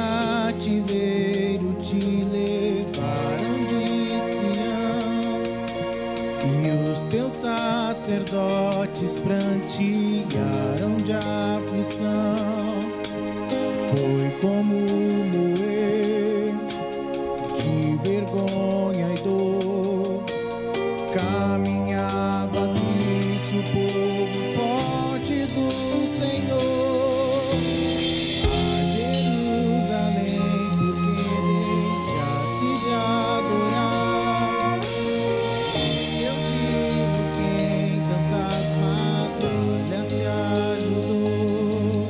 cativeiro te levaram de Sião, e os teus sacerdotes prantearam de aflição. Foi como moer de vergonha e dor, caminhava triste o povo forte do Senhor. A Jerusalém, porque deixaste de adorar Deus vivo, quem tantas batalhas te ajudou.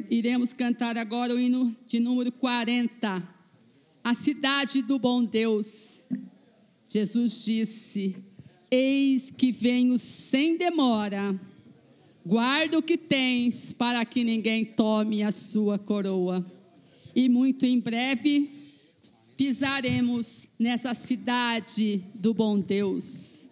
Iremos cantar agora o hino de número 40. A cidade do bom Deus. Jesus disse: eis que venho sem demora. Guarda o que tens, para que ninguém tome a sua coroa. E muito em breve pisaremos nessa cidade do bom Deus.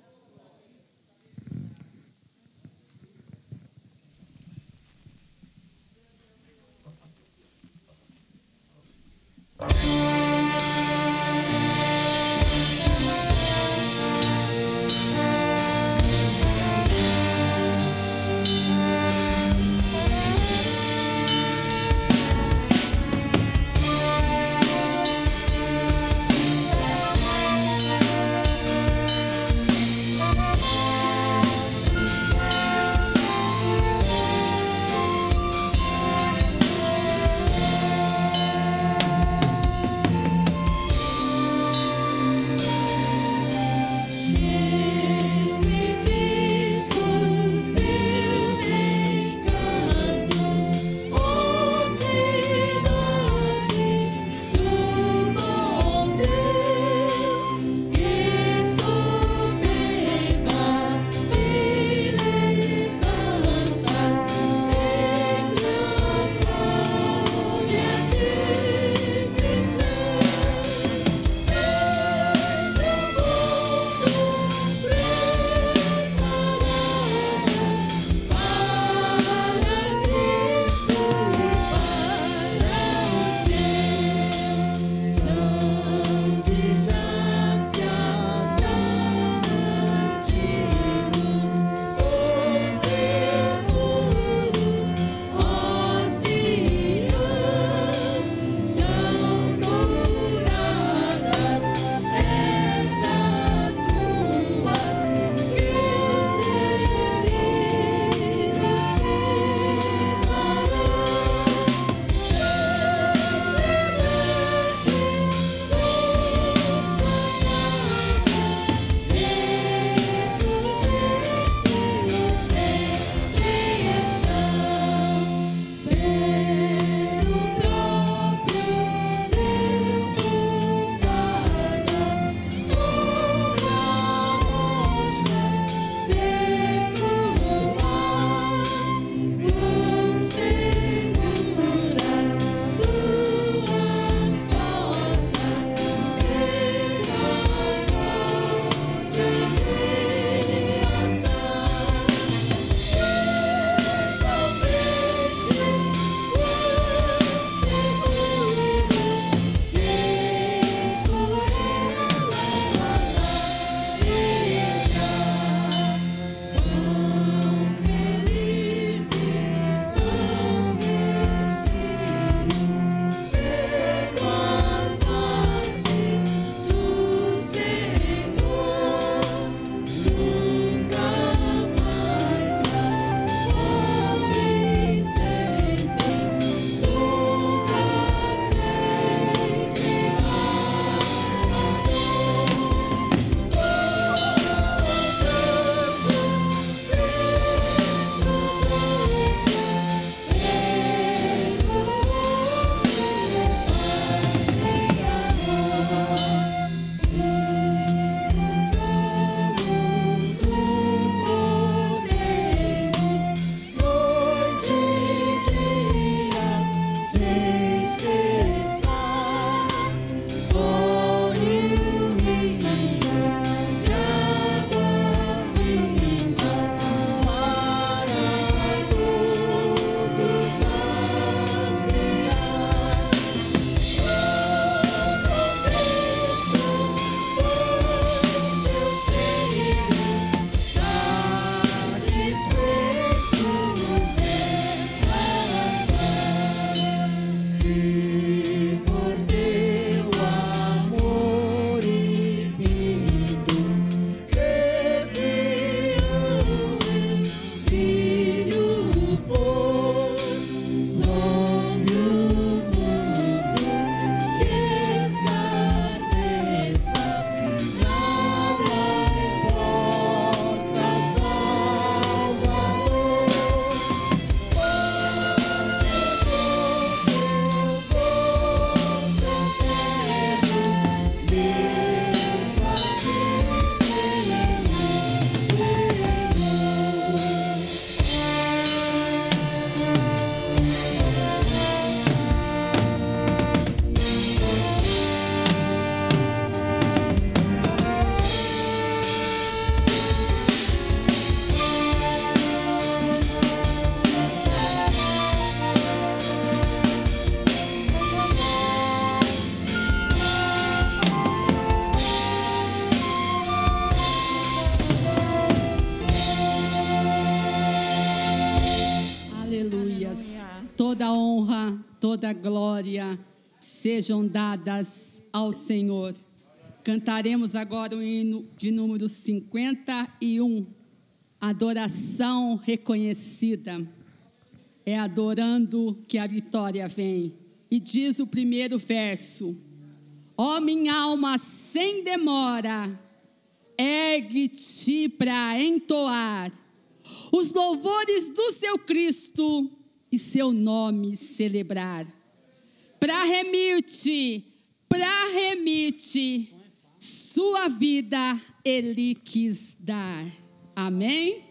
Aleluias. Toda honra, toda glória sejam dadas ao Senhor. Cantaremos agora o hino de número 51, adoração reconhecida. É adorando que a vitória vem. E diz o primeiro verso: ó minha alma, sem demora, ergue-te para entoar os louvores do seu Cristo e seu nome celebrar. Para remir-te, sua vida ele quis dar. Amém?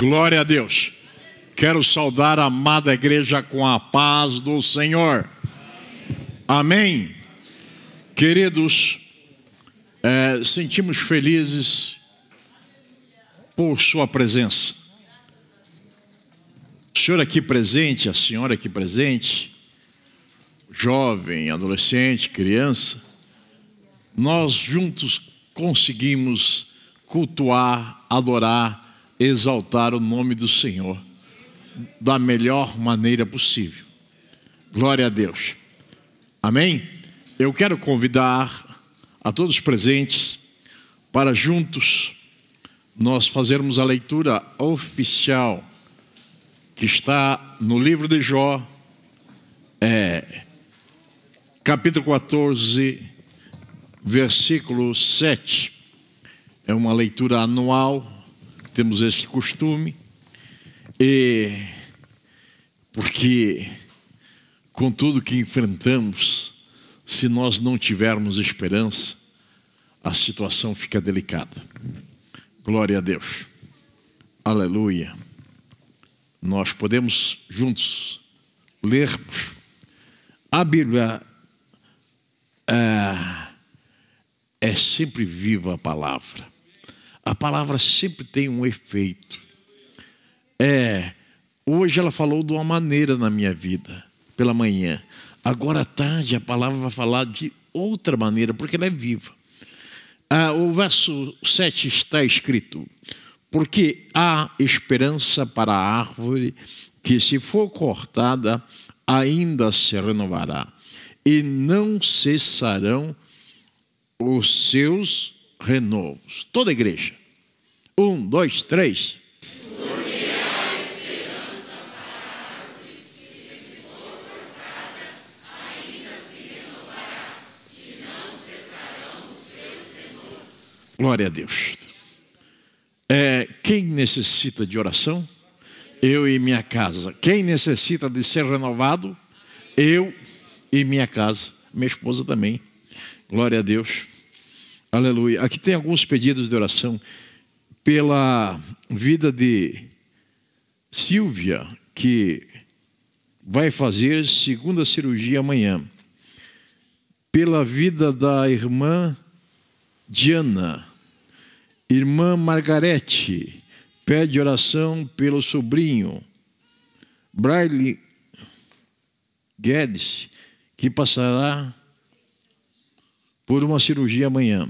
Glória a Deus. Quero saudar a amada igreja com a paz do Senhor. Amém. Queridos, sentimos felizes por sua presença. O senhor aqui presente, a senhora aqui presente, jovem, adolescente, criança, nós juntos conseguimos cultuar, adorar, exaltar o nome do Senhor da melhor maneira possível. Glória a Deus. Amém? Eu quero convidar a todos presentes para juntos nós fazermos a leitura oficial que está no livro de Jó, capítulo 14, versículo 7. É uma leitura anual. Temos esse costume, porque com tudo que enfrentamos, se nós não tivermos esperança, a situação fica delicada. Glória a Deus. Aleluia. Nós podemos juntos lermos. A Bíblia é sempre viva a palavra. A palavra sempre tem um efeito. Hoje ela falou de uma maneira na minha vida, pela manhã. Agora à tarde a palavra vai falar de outra maneira, porque ela é viva. O verso 7 está escrito: porque há esperança para a árvore que, se for cortada, ainda se renovará, e não cessarão os seus renovos. Toda a igreja. 1, 2, 3. Porque há esperança para a árvore, que, se for cortada, ainda se renovará, e não cessarão os seus renovos. Glória a Deus. Quem necessita de oração? Eu e minha casa. Quem necessita de ser renovado? Eu e minha casa. Minha esposa também. Glória a Deus. Aleluia. Aqui tem alguns pedidos de oração pela vida de Silvia, que vai fazer segunda cirurgia amanhã. Pela vida da irmã Diana. Irmã Margarete pede oração pelo sobrinho Braille Guedes, que passará por uma cirurgia amanhã.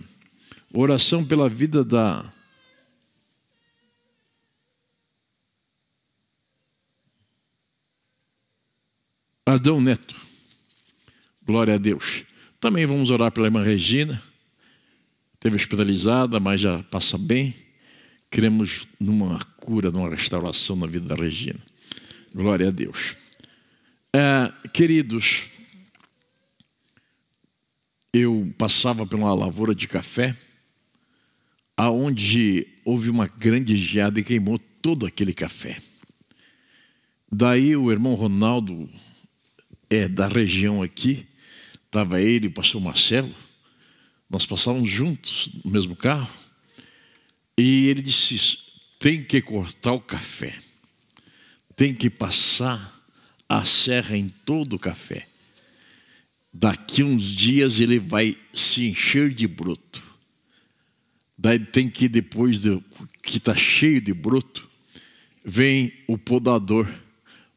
Oração pela vida da Adão Neto. Glória a Deus. Também vamos orar pela irmã Regina. Esteve hospitalizada, mas já passa bem. Queremos numa cura, numa restauração na vida da Regina. Glória a Deus. Queridos, eu passava por uma lavoura de café, aonde houve uma grande geada e queimou todo aquele café. Daí o irmão Ronaldo, da região aqui, estava ele e o pastor Marcelo, nós passávamos juntos no mesmo carro, e ele disse: tem que cortar o café, tem que passar a serra em todo o café. Daqui uns dias ele vai se encher de broto. Daí tem que, depois que está cheio de broto, vem o podador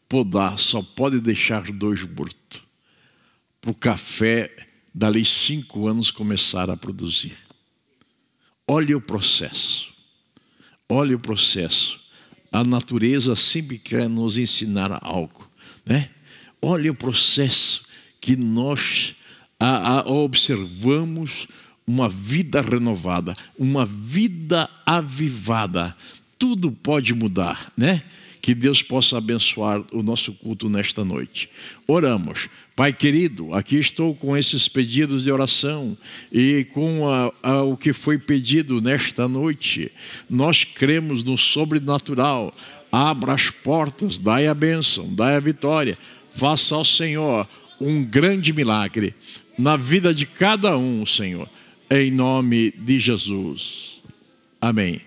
podar, só pode deixar 2 brotos, para o café dali 5 anos começar a produzir. Olha o processo. Olha o processo. A natureza sempre quer nos ensinar algo, né? Olha o processo que nós observamos, uma vida renovada, uma vida avivada. Tudo pode mudar, né? Que Deus possa abençoar o nosso culto nesta noite. Oramos. Pai querido, aqui estou com esses pedidos de oração e com o que foi pedido nesta noite. Nós cremos no sobrenatural. Abra as portas, dai a bênção, dai a vitória. Faça ao Senhor um grande milagre na vida de cada um, Senhor. Em nome de Jesus. Amém.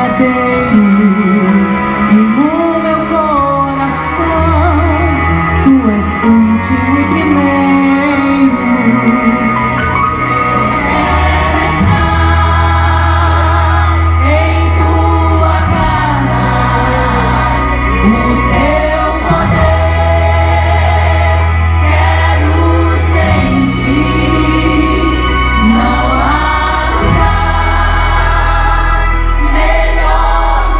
verdadeiro, e no meu coração tu és o último e primeiro. Quero estar em tua casa, o teu poder quero sentir. Não há lugar melhor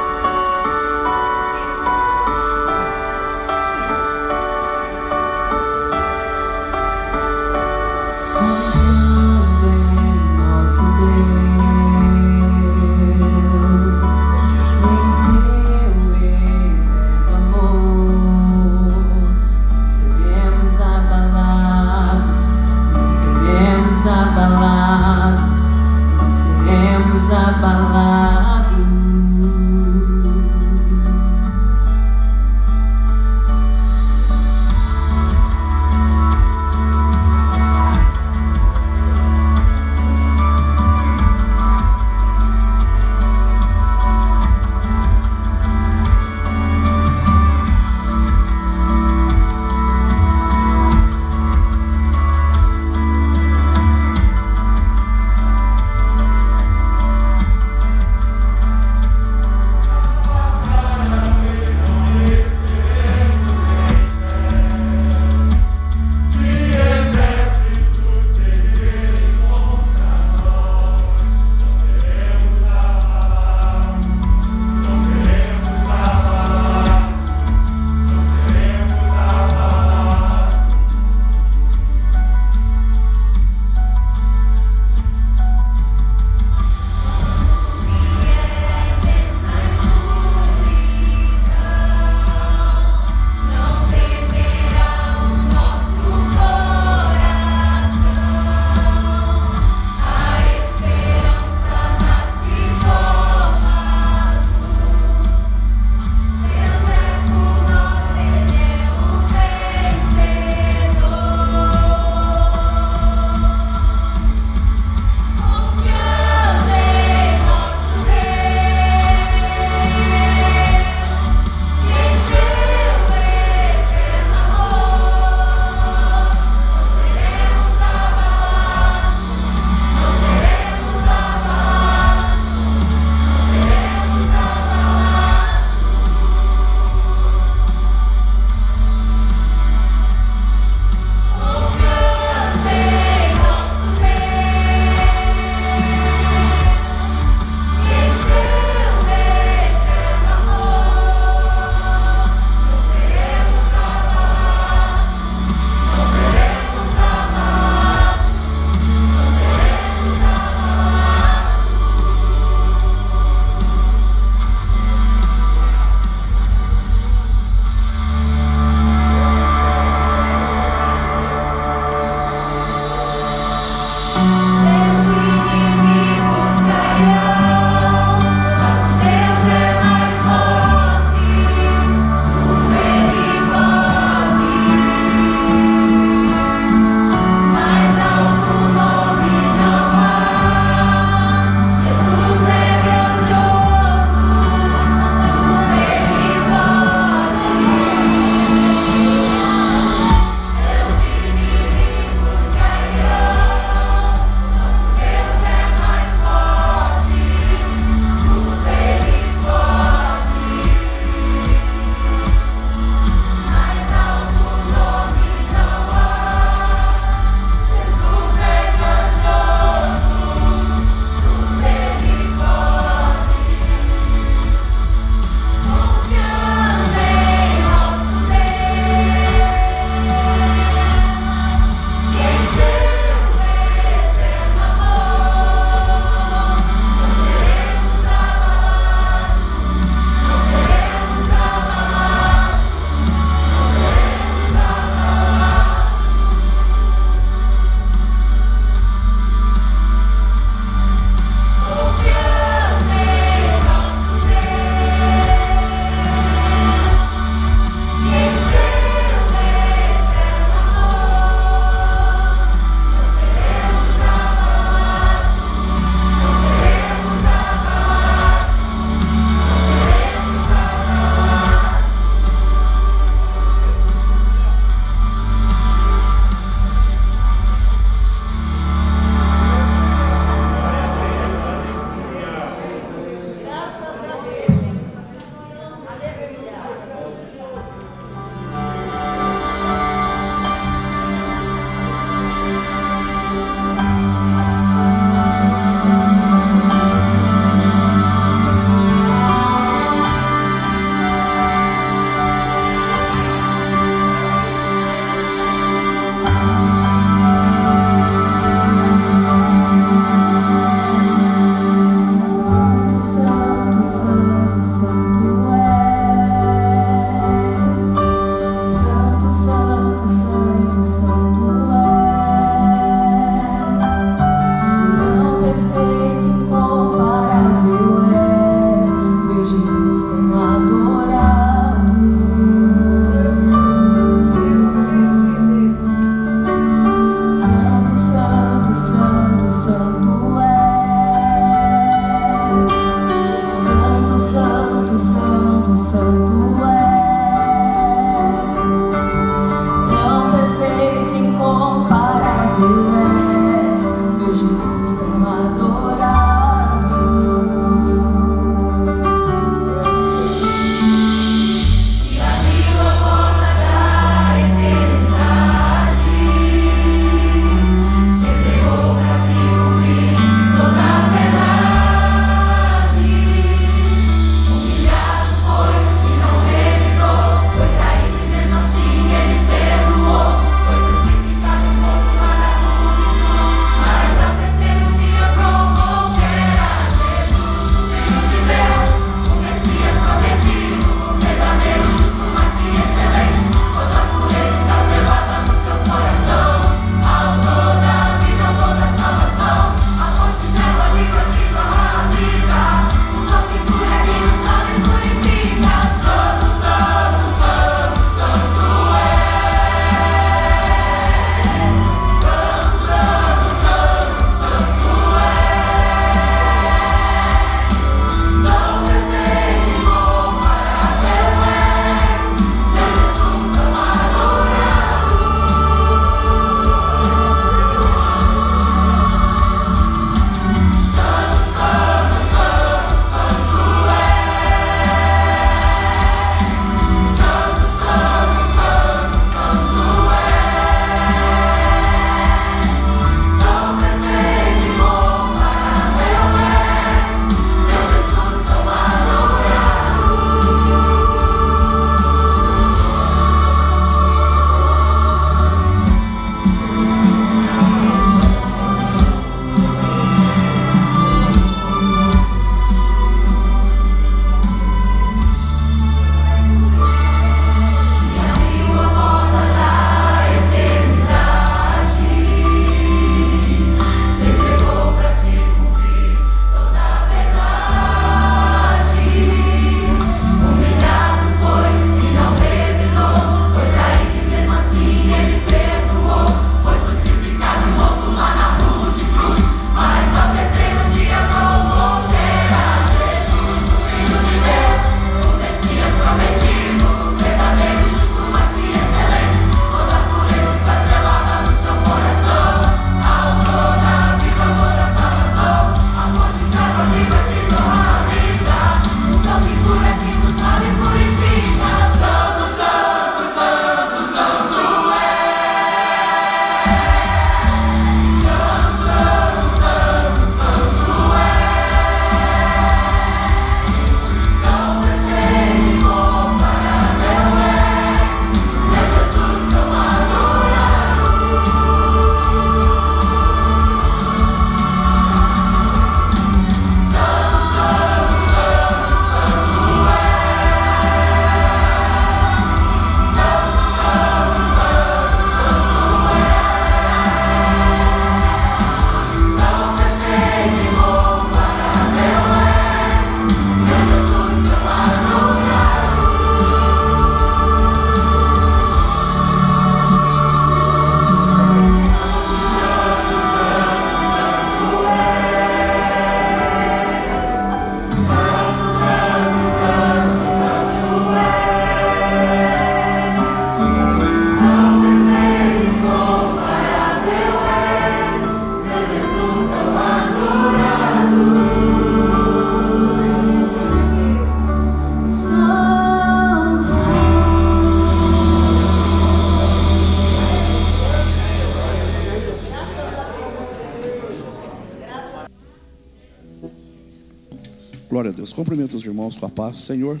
Glória a Deus. Cumprimento os irmãos com a paz do Senhor.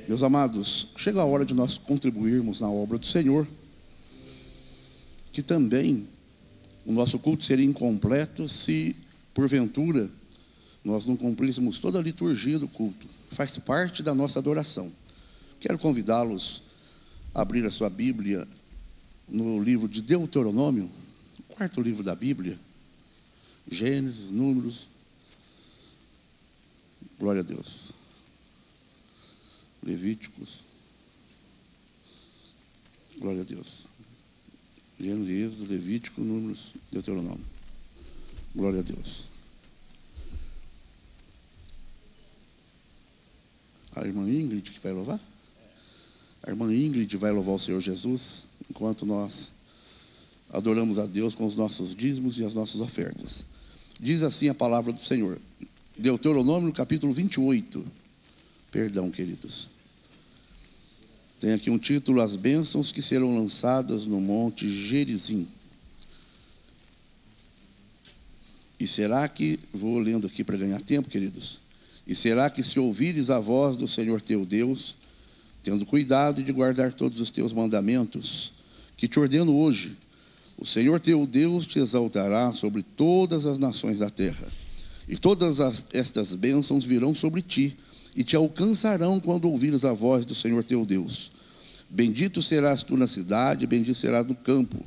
Meus amados, chega a hora de nós contribuirmos na obra do Senhor, que também o nosso culto seria incompleto se, porventura, nós não cumpríssemos toda a liturgia do culto. Faz parte da nossa adoração. Quero convidá-los a abrir a sua Bíblia no livro de Deuteronômio, o quarto livro da Bíblia, Gênesis, Números. Glória a Deus. Levíticos. Glória a Deus. Gênesis, Levítico, Números, Deuteronômio. Glória a Deus. A irmã Ingrid que vai louvar? A irmã Ingrid vai louvar o Senhor Jesus, enquanto nós adoramos a Deus com os nossos dízimos e as nossas ofertas. Diz assim a palavra do Senhor. Deuteronômio, capítulo 28. Perdão, queridos. Tem aqui um título: As bênçãos que serão lançadas no monte Gerizim. E será que, vou lendo aqui para ganhar tempo, queridos. E será que, se ouvires a voz do Senhor teu Deus, tendo cuidado de guardar todos os teus mandamentos, que te ordeno hoje, o Senhor teu Deus te exaltará sobre todas as nações da terra. E todas estas bênçãos virão sobre ti, e te alcançarão quando ouvires a voz do Senhor teu Deus. Bendito serás tu na cidade, bendito serás no campo.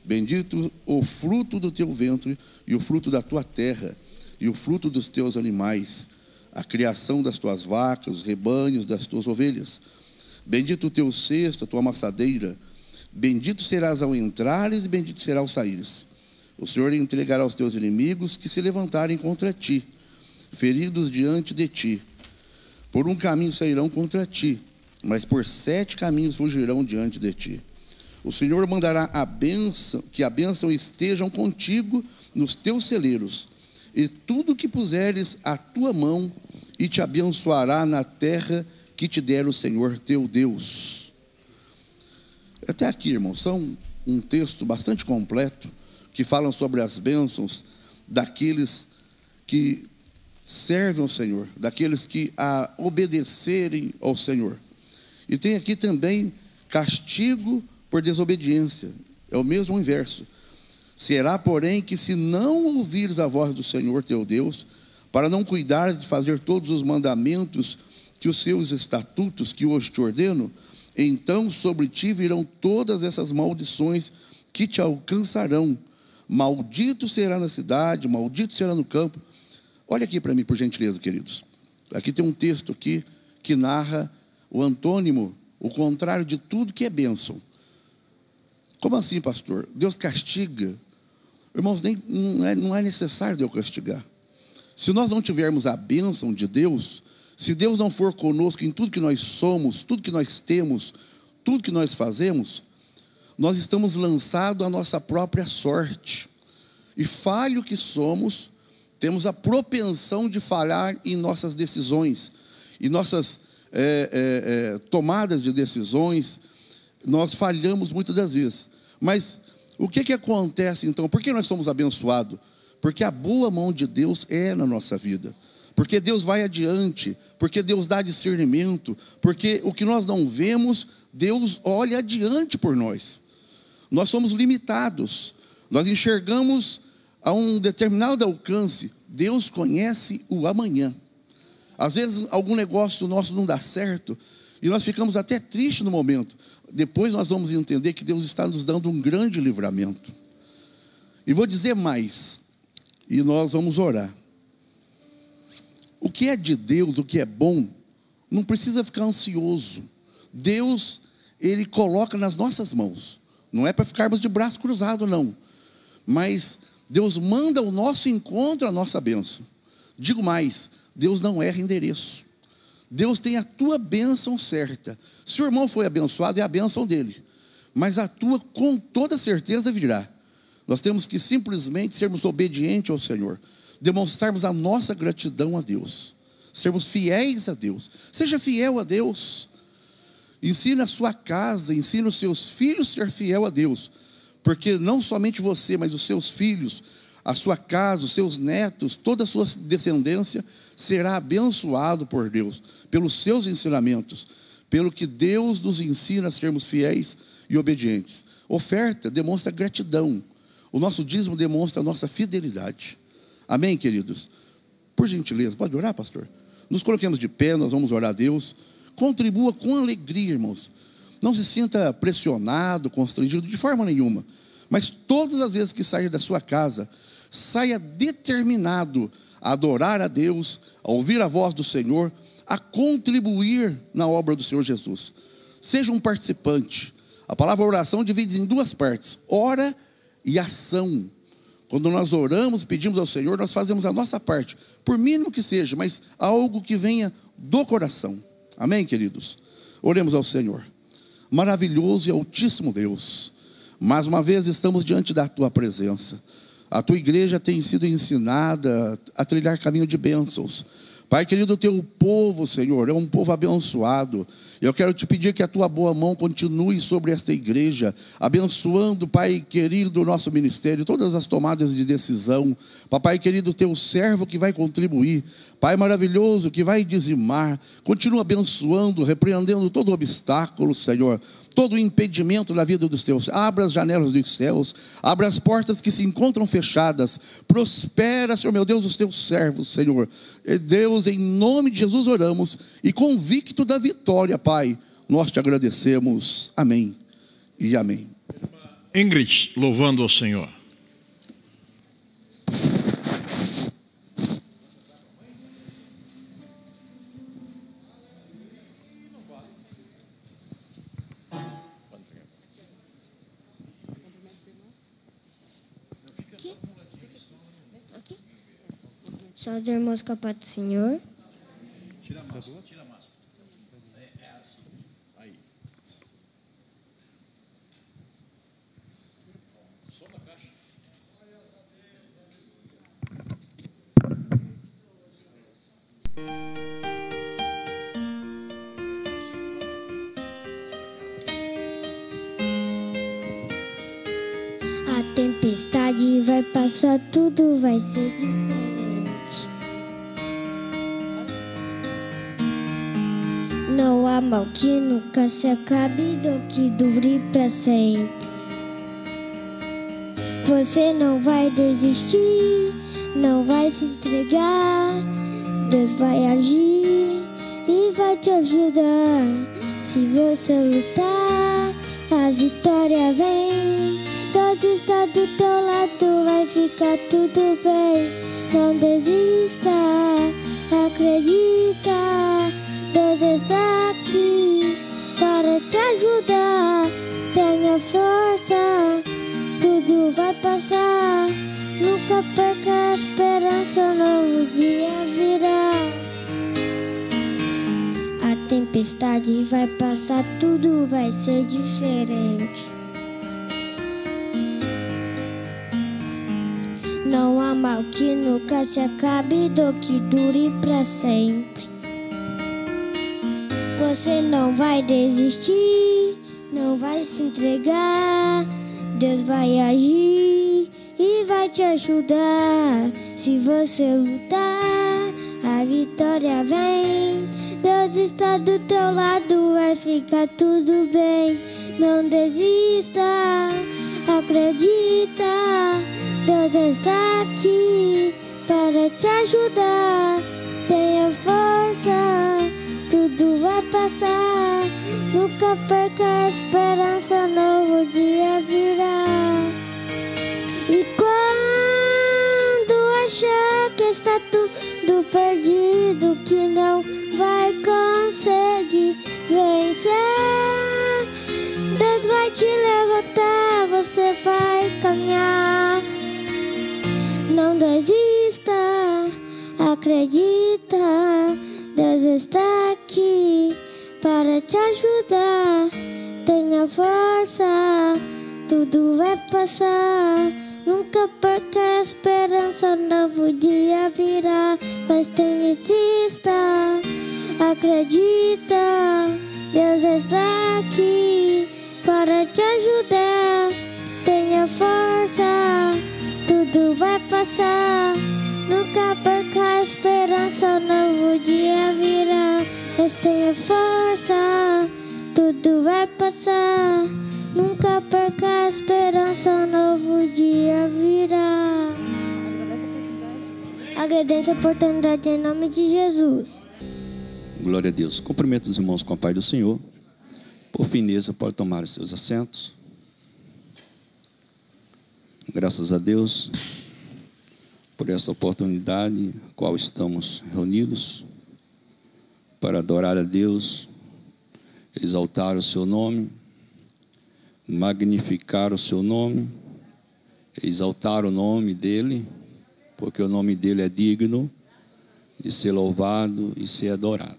Bendito o fruto do teu ventre, e o fruto da tua terra, e o fruto dos teus animais, a criação das tuas vacas, os rebanhos das tuas ovelhas. Bendito o teu cesto, a tua amassadeira. Bendito serás ao entrares, e bendito será ao saíres. O Senhor entregará aos teus inimigos que se levantarem contra ti, feridos diante de ti. Por um caminho sairão contra ti, mas por 7 caminhos fugirão diante de ti. O Senhor mandará que a bênção estejam contigo nos teus celeiros, e tudo que puseres a tua mão, e te abençoará na terra que te der o Senhor teu Deus. Até aqui, irmãos, são um texto bastante completo, que falam sobre as bênçãos daqueles que servem ao Senhor, daqueles que a obedecerem ao Senhor. E tem aqui também castigo por desobediência. É o mesmo inverso. Será, porém, que se não ouvires a voz do Senhor teu Deus, para não cuidares de fazer todos os mandamentos que os seus estatutos que hoje te ordeno, então sobre ti virão todas essas maldições que te alcançarão. Maldito será na cidade, maldito será no campo. Olha aqui para mim, por gentileza, queridos. Aqui tem um texto aqui que narra o antônimo, o contrário de tudo que é bênção. Como assim, pastor? Deus castiga? Irmãos, não é necessário Deus castigar. Se nós não tivermos a bênção de Deus, se Deus não for conosco em tudo que nós somos, tudo que nós temos, tudo que nós fazemos, nós estamos lançados à nossa própria sorte. E falho que somos, temos a propensão de falhar em nossas decisões, em nossas tomadas de decisões. Nós falhamos muitas das vezes. Mas o que acontece então? Por que nós somos abençoados? Porque a boa mão de Deus é na nossa vida. Porque Deus vai adiante. Porque Deus dá discernimento. Porque o que nós não vemos, Deus olha adiante por nós. Nós somos limitados. Nós enxergamos a um determinado alcance. Deus conhece o amanhã. Às vezes algum negócio nosso não dá certo e nós ficamos até tristes no momento. Depois nós vamos entender que Deus está nos dando um grande livramento. E vou dizer mais, e nós vamos orar. O que é de Deus, o que é bom, não precisa ficar ansioso. Deus, Ele coloca nas nossas mãos. Não é para ficarmos de braço cruzado, não. Mas Deus manda ao nosso encontro a nossa bênção. Digo mais, Deus não erra endereço. Deus tem a tua bênção certa. Se o irmão foi abençoado, é a bênção dele. Mas a tua, com toda certeza, virá. Nós temos que simplesmente sermos obedientes ao Senhor. Demonstrarmos a nossa gratidão a Deus. Sermos fiéis a Deus. Seja fiel a Deus. Ensine a sua casa, ensine os seus filhos a ser fiel a Deus. Porque não somente você, mas os seus filhos, a sua casa, os seus netos, toda a sua descendência será abençoado por Deus, pelos seus ensinamentos, pelo que Deus nos ensina a sermos fiéis e obedientes. Oferta demonstra gratidão. O nosso dízimo demonstra a nossa fidelidade. Amém, queridos? Por gentileza, pode orar, pastor? Nos coloquemos de pé, nós vamos orar a Deus. Contribua com alegria, irmãos. Não se sinta pressionado, constrangido de forma nenhuma. Mas todas as vezes que sair da sua casa, saia determinado a adorar a Deus, a ouvir a voz do Senhor, a contribuir na obra do Senhor Jesus. Seja um participante. A palavra oração divide em duas partes: ora e ação. Quando nós oramos e pedimos ao Senhor, nós fazemos a nossa parte, por mínimo que seja, mas algo que venha do coração. Amém, queridos? Oremos ao Senhor. Maravilhoso e altíssimo Deus, mais uma vez estamos diante da Tua presença. A Tua igreja tem sido ensinada a trilhar caminho de bênçãos. Pai querido, o Teu povo, Senhor, é um povo abençoado. Eu quero te pedir que a Tua boa mão continue sobre esta igreja, abençoando, Pai querido, o nosso ministério, todas as tomadas de decisão. Papai querido, Teu servo que vai contribuir, Pai maravilhoso, que vai dizimar, continua abençoando, repreendendo todo obstáculo, Senhor, todo impedimento na vida dos Teus. Abra as janelas dos céus, abra as portas que se encontram fechadas, prospera, Senhor meu Deus, os Teus servos, Senhor. Deus, em nome de Jesus oramos, e convicto da vitória, Pai, nós te agradecemos. Amém e amém. Ingrid, louvando ao Senhor. Só os irmãos com a paz do Senhor. Tira a máscara. Tira a máscara. É assim. Aí. Som da caixa. A tempestade vai passar, tudo vai ser diferente. Não há mal que nunca se acabe, do que dure para sempre. Você não vai desistir, não vai se entregar. Deus vai agir e vai te ajudar. Se você lutar, a vitória vem. Deus está do teu lado, vai ficar tudo bem. Não desista, acredita. Deus está aqui para te ajudar. Tenha força, tudo vai passar. Nunca perca a esperança, um novo dia virá. A tempestade vai passar, tudo vai ser diferente. Não há mal que nunca se acabe, do que dure para sempre. Você não vai desistir, não vai se entregar. Deus vai agir e vai te ajudar. Se você lutar, a vitória vem. Deus está do teu lado, vai ficar tudo bem. Não desista, acredita. Deus está aqui para te ajudar. Tenha força, tudo vai passar. Nunca perca a esperança, um novo dia virá. E quando achar que está tudo perdido, que não vai conseguir vencer, Deus vai te levantar, você vai caminhar. Não desista, acredita. Deus está aqui para te ajudar. Tenha força, tudo vai passar. Nunca perca a esperança, um novo dia virá. Mas insista, acredita. Deus está aqui para te ajudar. Tenha força, tudo vai passar. Nunca perca a a esperança, um novo dia virá. Mas tenha força, tudo vai passar. Nunca perca a esperança, um novo dia virá. Agradeço a oportunidade em nome de Jesus. Glória a Deus. Cumprimento os irmãos com a paz do Senhor. Por fineza, pode tomar os seus assentos. Graças a Deus por essa oportunidade qual estamos reunidos para adorar a Deus, exaltar o seu nome, magnificar o seu nome, exaltar o nome dele, porque o nome dele é digno de ser louvado e ser adorado.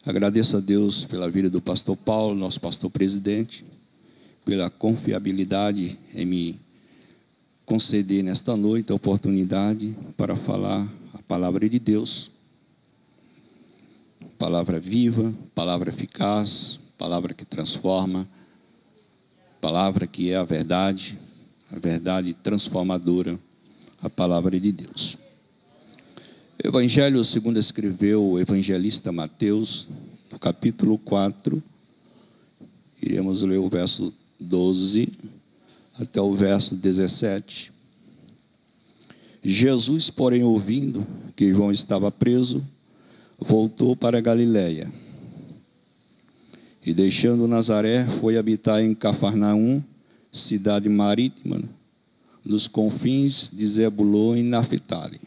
Agradeço a Deus pela vida do pastor Paulo, nosso pastor presidente, pela confiabilidade em me conceder nesta noite a oportunidade para falar a palavra de Deus. Palavra viva, palavra eficaz, palavra que transforma, palavra que é a verdade transformadora, a palavra de Deus. Evangelho segundo escreveu o evangelista Mateus, no capítulo 4, iremos ler o verso 12 até o verso 17. Jesus, porém, ouvindo que João estava preso, voltou para a Galiléia. E deixando Nazaré, foi habitar em Cafarnaum, cidade marítima, nos confins de Zebulon e Naphtali,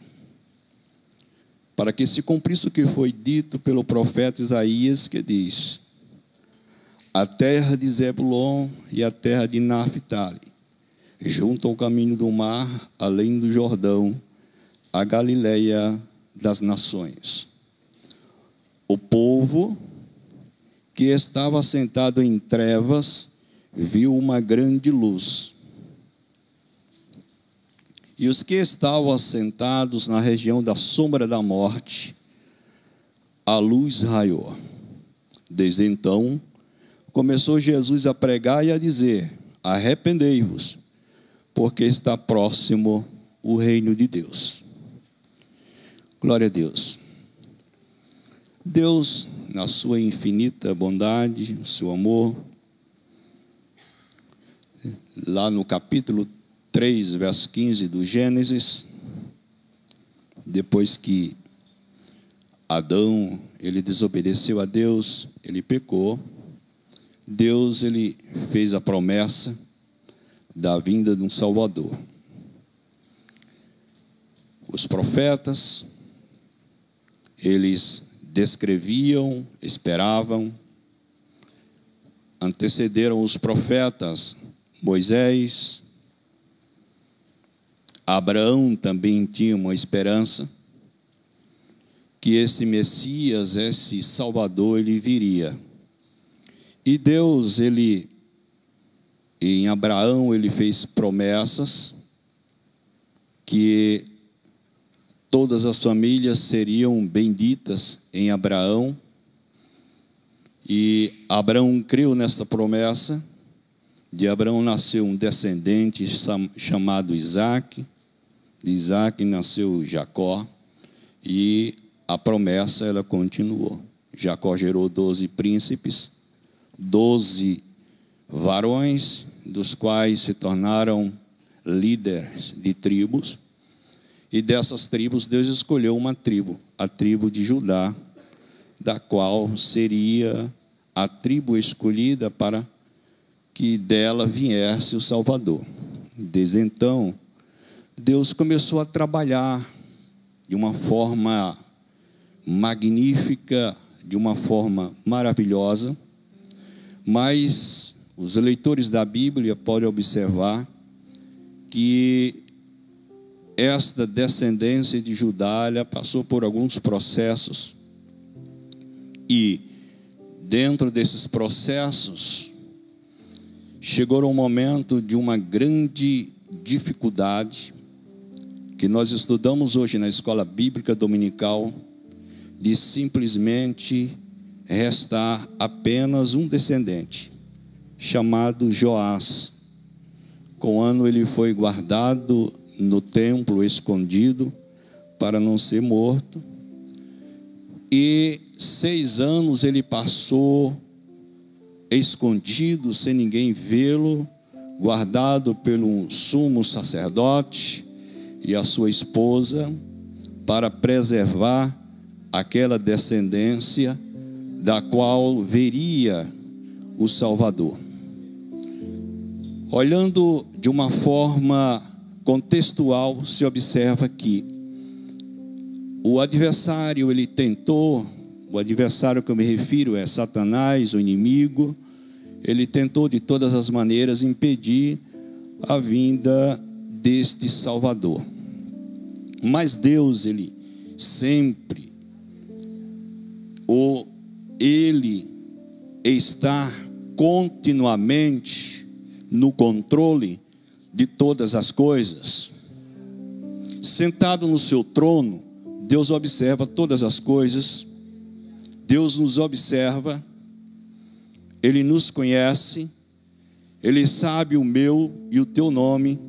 para que se cumprisse o que foi dito pelo profeta Isaías, que diz: a terra de Zebulon e a terra de Naphtali, junto ao caminho do mar, além do Jordão, a Galiléia das nações. O povo que estava sentado em trevas viu uma grande luz. E os que estavam assentados na região da sombra da morte, a luz raiou. Desde então, começou Jesus a pregar e a dizer: arrependei-vos, porque está próximo o reino de Deus. Glória a Deus. Deus, na sua infinita bondade, o seu amor, lá no capítulo 3, verso 15 do Gênesis, depois que Adão, ele desobedeceu a Deus, ele pecou, Deus, ele fez a promessa da vinda de um Salvador. Os profetas, eles descreviam, esperavam, antecederam os profetas, Moisés, Abraão também tinha uma esperança que esse Messias, esse Salvador, ele viria. E Deus, ele, em Abraão, ele fez promessas que todas as famílias seriam benditas em Abraão. E Abraão creu nesta promessa. De Abraão nasceu um descendente chamado Isaac. De Isaac nasceu Jacó. E a promessa, ela continuou. Jacó gerou 12 príncipes, 12 varões, dos quais se tornaram líderes de tribos. E dessas tribos, Deus escolheu uma tribo, a tribo de Judá, da qual seria a tribo escolhida para que dela viesse o Salvador. Desde então, Deus começou a trabalhar de uma forma magnífica, de uma forma maravilhosa, mas os leitores da Bíblia podem observar que esta descendência de Judá, ela passou por alguns processos, e dentro desses processos chegou um momento de uma grande dificuldade que nós estudamos hoje na escola bíblica dominical, de simplesmente restar apenas um descendente chamado Joás. Com ano ele foi guardado no templo, escondido, para não ser morto. E 6 anos ele passou escondido, sem ninguém vê-lo, guardado pelo sumo sacerdote e a sua esposa, para preservar aquela descendência da qual veria o Salvador. Olhando de uma forma contextual, se observa que o adversário, ele tentou, o adversário que eu me refiro é Satanás, o inimigo, ele tentou de todas as maneiras impedir a vinda deste Salvador. Mas Deus, ele sempre, ele está continuamente no controle de todas as coisas. Sentado no seu trono, Deus observa todas as coisas. Deus nos observa, Ele nos conhece, Ele sabe o meu e o teu nome,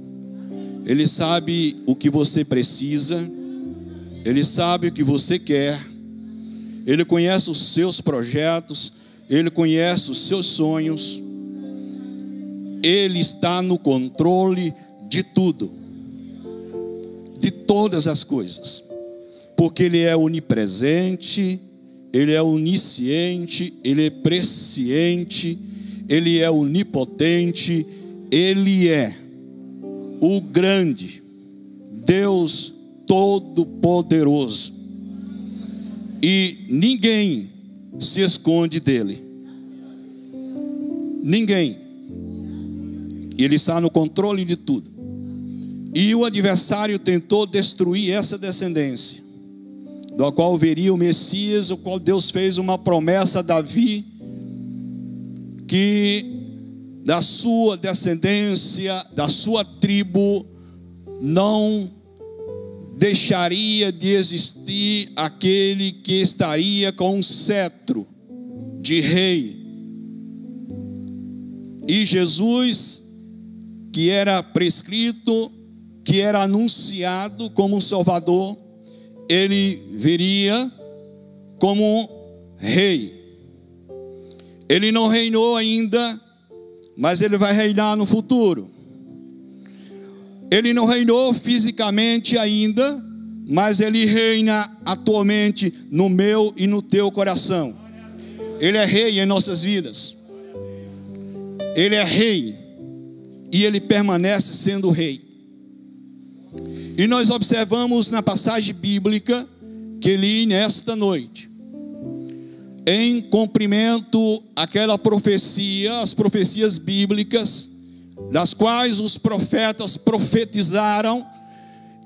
Ele sabe o que você precisa, Ele sabe o que você quer, Ele conhece os seus projetos, Ele conhece os seus sonhos, Ele está no controle de tudo, de todas as coisas, porque Ele é onipresente, Ele é onisciente, Ele é presciente, Ele é onipotente, Ele é o grande Deus Todo-Poderoso. E ninguém se esconde dele. Ninguém. Ele está no controle de tudo. E o adversário tentou destruir essa descendência, do qual veria o Messias, o qual Deus fez uma promessa a Davi, que da sua descendência, da sua tribo, não deixaria de existir aquele que estaria com um cetro de rei. E Jesus, que era prescrito, que era anunciado como Salvador, ele viria como rei. Ele não reinou ainda, mas ele vai reinar no futuro. Ele não reinou fisicamente ainda, mas ele reina atualmente no meu e no teu coração. Ele é rei em nossas vidas. Ele é rei e ele permanece sendo rei. E nós observamos na passagem bíblica que li nesta noite, em cumprimento àquela profecia, as profecias bíblicas, das quais os profetas profetizaram,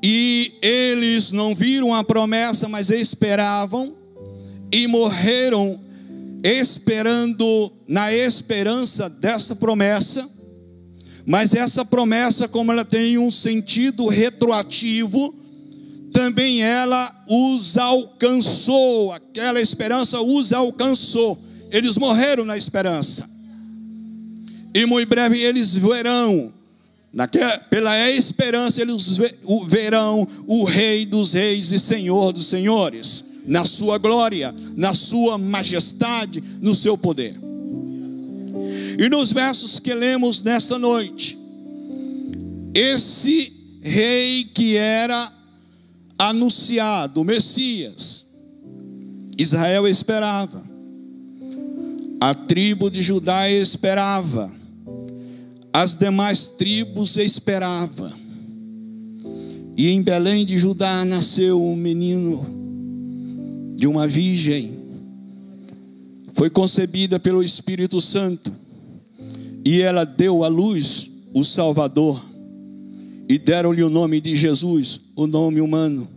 e eles não viram a promessa, mas esperavam, e morreram esperando, na esperança dessa promessa. Mas essa promessa, como ela tem um sentido retroativo, também ela os alcançou, aquela esperança os alcançou. Eles morreram na esperança, e muito breve eles verão, pela esperança eles verão o Rei dos Reis e Senhor dos Senhores, na sua glória, na sua majestade, no seu poder. E nos versos que lemos nesta noite, esse rei que era anunciado, o Messias, Israel esperava, a tribo de Judá esperava, as demais tribos esperavam. E em Belém de Judá nasceu um menino de uma virgem, foi concebida pelo Espírito Santo, e ela deu à luz o Salvador, e deram-lhe o nome de Jesus, o nome humano.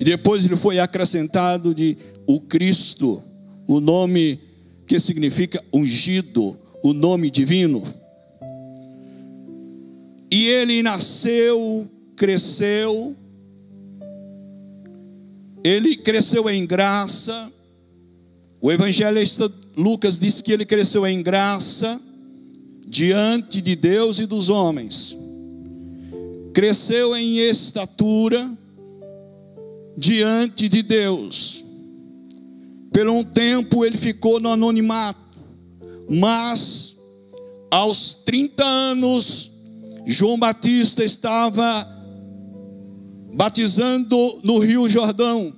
E depois ele foi acrescentado de o Cristo, o nome que significa ungido, o nome divino. E ele nasceu, cresceu, ele cresceu em graça. O evangelista Lucas diz que ele cresceu em graça diante de Deus e dos homens. Cresceu em estatura, diante de Deus. Por um tempo ele ficou no anonimato, mas aos 30 anos, João Batista estava batizando no Rio Jordão.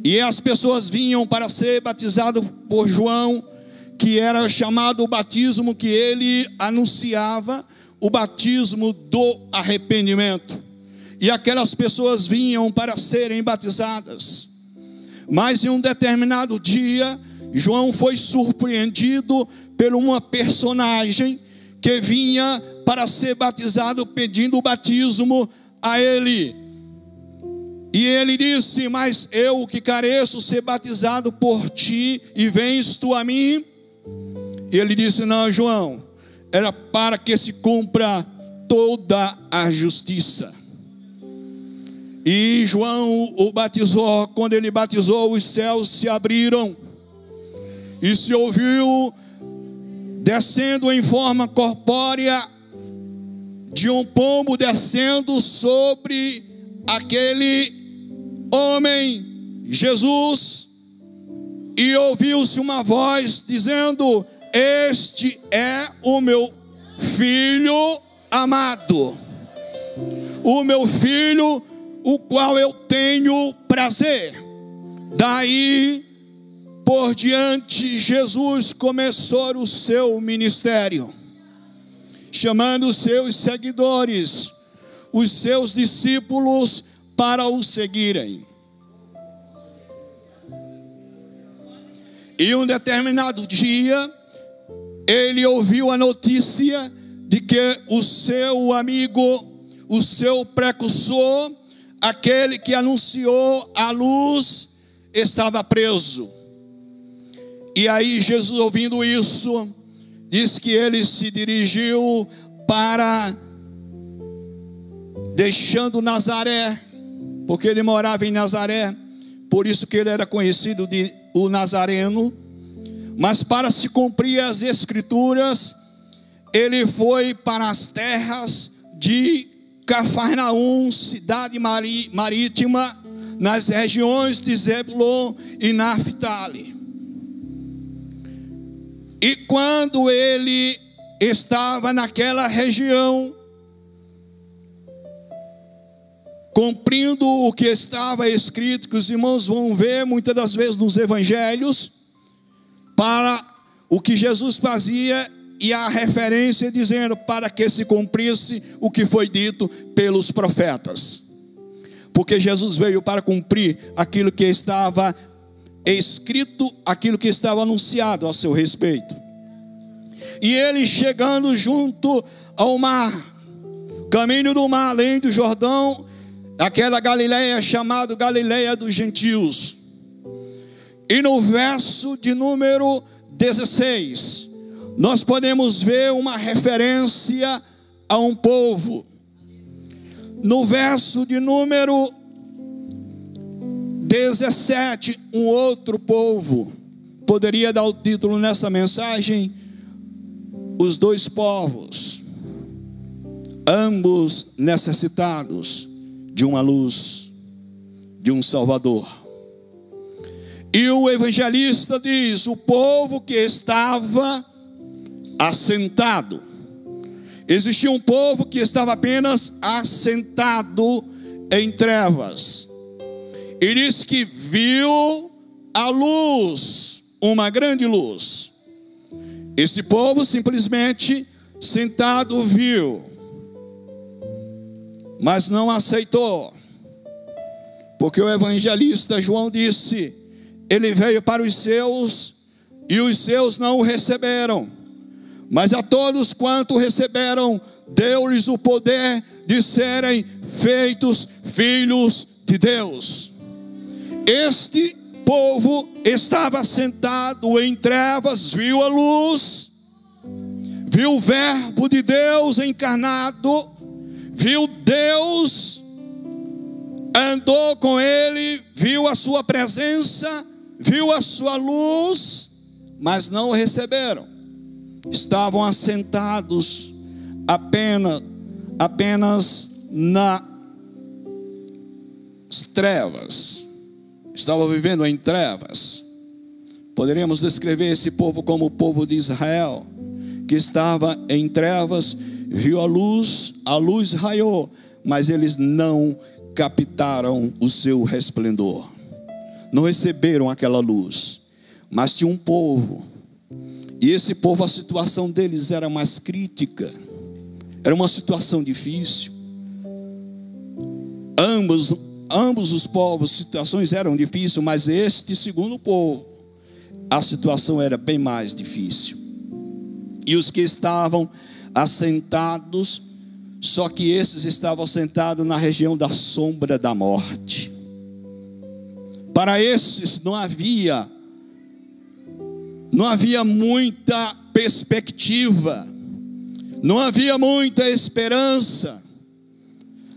E as pessoas vinham para ser batizado por João, que era chamado o batismo que ele anunciava, o batismo do arrependimento. E aquelas pessoas vinham para serem batizadas. Mas em um determinado dia, João foi surpreendido por uma personagem que vinha para ser batizado, pedindo o batismo a ele. E ele disse: mas eu que careço ser batizado por ti, e vens tu a mim? E ele disse: não, João, era para que se cumpra toda a justiça. E João o batizou. Quando ele batizou, os céus se abriram e se ouviu descendo em forma corpórea de um pombo descendo sobre aquele homem, Jesus, e ouviu-se uma voz dizendo: este é o meu filho amado, o meu filho, o qual eu tenho prazer. Daí por diante, Jesus começou o seu ministério, chamando os seus seguidores, os seus discípulos, para o seguirem. E um determinado dia, ele ouviu a notícia de que o seu amigo, o seu precursor, aquele que anunciou a luz, estava preso. E aí Jesus, ouvindo isso, diz que ele se dirigiu para, deixando Nazaré, porque ele morava em Nazaré, por isso que ele era conhecido de o Nazareno. Mas para se cumprir as escrituras, ele foi para as terras de Cafarnaum, cidade marítima, nas regiões de Zebulon e Naftali. E quando ele estava naquela região, cumprindo o que estava escrito, que os irmãos vão ver muitas das vezes nos evangelhos, para o que Jesus fazia, e a referência dizendo para que se cumprisse o que foi dito pelos profetas. Porque Jesus veio para cumprir aquilo que estava escrito, aquilo que estava anunciado a seu respeito. E ele chegando junto ao mar, caminho do mar, além do Jordão, aquela Galileia chamada Galileia dos Gentios. E no verso de número 16, nós podemos ver uma referência a um povo. No verso de número 17, um outro povo. Poderia dar o título nessa mensagem: os dois povos, ambos necessitados de uma luz, de um Salvador. E o evangelista diz: o povo que estava assentado. Existia um povo que estava apenas assentado em trevas. E diz que viu a luz, uma grande luz. Esse povo simplesmente sentado viu, mas não aceitou. Porque o evangelista João disse: ele veio para os seus, e os seus não o receberam. Mas a todos quanto receberam, deu-lhes o poder de serem feitos filhos de Deus. Este povo estava sentado em trevas, viu a luz, viu o verbo de Deus encarnado, viu Deus, andou com ele, viu a sua presença, viu a sua luz, mas não o receberam. Estavam assentados apenas as trevas, estava vivendo em trevas. Poderíamos descrever esse povo como o povo de Israel, que estava em trevas, viu a luz raiou, mas eles não captaram o seu resplendor, não receberam aquela luz. Mas tinha um povo, e esse povo, a situação deles era mais crítica, era uma situação difícil. Ambos os povos, situações eram difíceis, mas este segundo povo, a situação era bem mais difícil. E os que estavam assentados, só que esses estavam assentados na região da sombra da morte. Para esses não havia muita perspectiva, não havia muita esperança,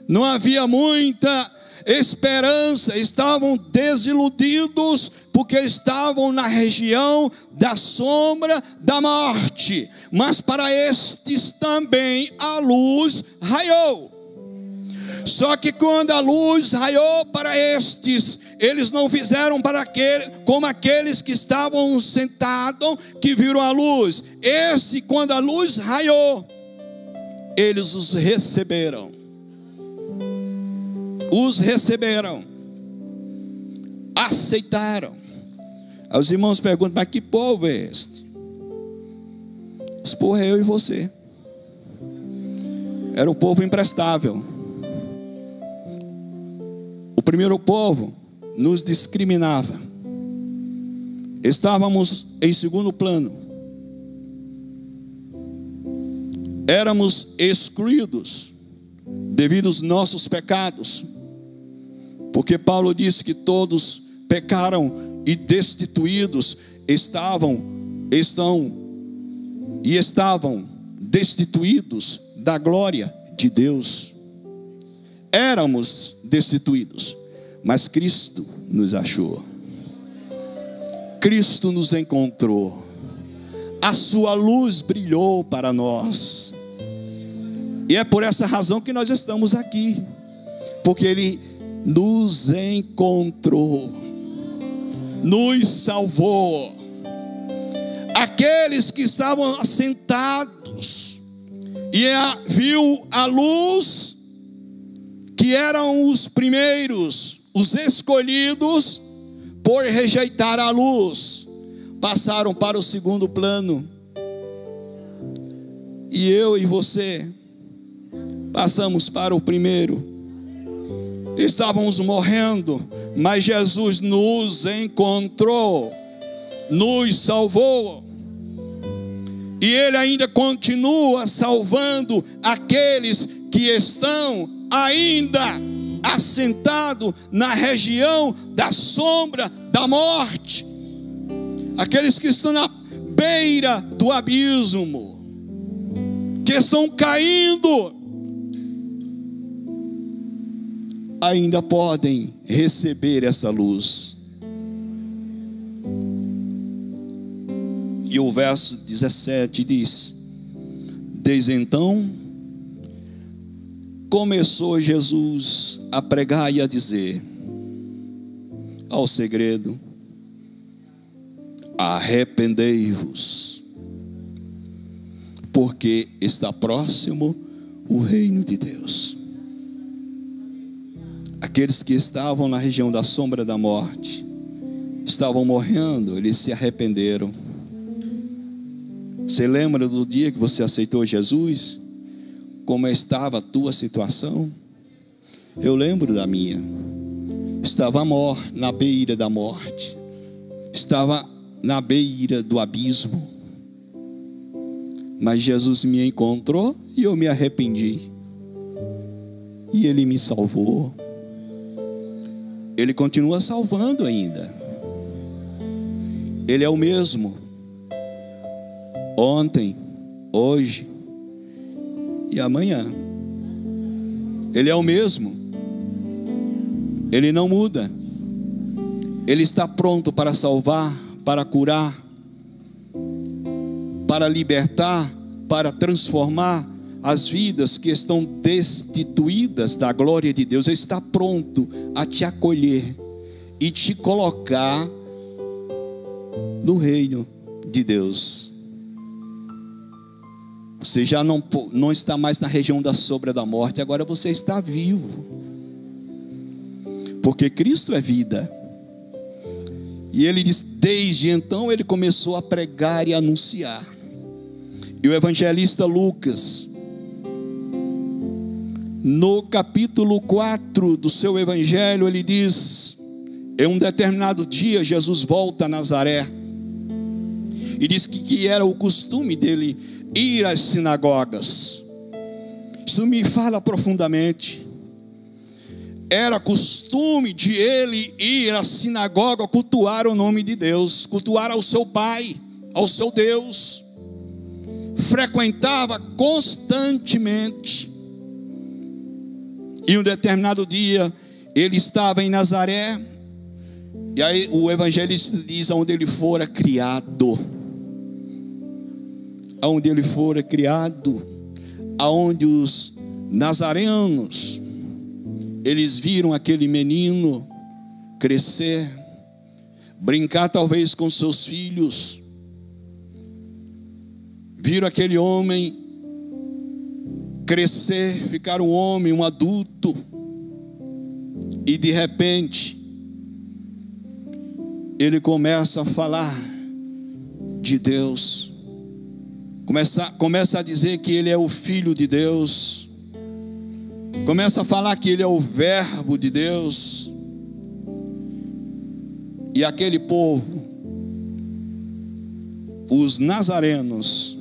não havia muita esperança, estavam desiludidos, porque estavam na região da sombra da morte. Mas para estes também a luz raiou. Só que quando a luz raiou para estes, eles não fizeram como aqueles que estavam sentados, que viram a luz. Quando a luz raiou, eles os receberam, aceitaram. Aí os irmãos perguntam: mas que povo é este? Esse povo é eu e você. Era um povo imprestável. O primeiro povo nos discriminava. Estávamos em segundo plano. Éramos excluídos devido aos nossos pecados. Porque Paulo disse que todos pecaram e destituídos estavam destituídos da glória de Deus. Éramos destituídos, mas Cristo nos achou. Cristo nos encontrou. A sua luz brilhou para nós. E é por essa razão que nós estamos aqui, porque Ele nos encontrou, nos salvou. Aqueles que estavam assentados e viu a luz, que eram os primeiros, os escolhidos, por rejeitar a luz, passaram para o segundo plano. E eu e você passamos para o primeiro. Estávamos morrendo, mas Jesus nos encontrou, nos salvou. E Ele ainda continua salvando aqueles que estão ainda assentados na região da sombra da morte. Aqueles que estão na beira do abismo, que estão caindo, ainda podem receber essa luz. E o verso 17 diz: desde então começou Jesus a pregar e a dizer: ao segredo, arrependei-vos, porque está próximo o reino de Deus. Aqueles que estavam na região da sombra da morte, estavam morrendo, eles se arrependeram. Você lembra do dia que você aceitou Jesus? Como estava a tua situação? Eu lembro da minha. Estava na beira da morte. Estava na beira do abismo. Mas Jesus me encontrou e eu me arrependi. E Ele me salvou. Ele continua salvando ainda. Ele é o mesmo. Ontem, hoje e amanhã. Ele é o mesmo. Ele não muda. Ele está pronto para salvar, para curar, para libertar, para transformar as vidas que estão destituídas da glória de Deus. Ele está pronto a te acolher e te colocar no reino de Deus. Você já não está mais na região da sombra da morte, agora você está vivo, porque Cristo é vida. E ele diz, desde então ele começou a pregar e anunciar. E o evangelista Lucas, no capítulo 4 do seu evangelho, ele diz, em um determinado dia Jesus volta a Nazaré, e diz que era o costume dele ir às sinagogas. Isso me fala profundamente. Era costume de ele ir à sinagoga, cultuar o nome de Deus, cultuar ao seu Pai, ao seu Deus. Frequentava constantemente. E um determinado dia ele estava em Nazaré, e aí o evangelista diz aonde ele fora criado. Aonde ele fora criado, aonde os nazarenos, eles viram aquele menino crescer, brincar talvez com seus filhos, viram aquele homem crescer, ficar um homem, um adulto, e de repente ele começa a falar de Deus, começa a dizer que ele é o Filho de Deus, começa a falar que ele é o Verbo de Deus. E aquele povo, os nazarenos,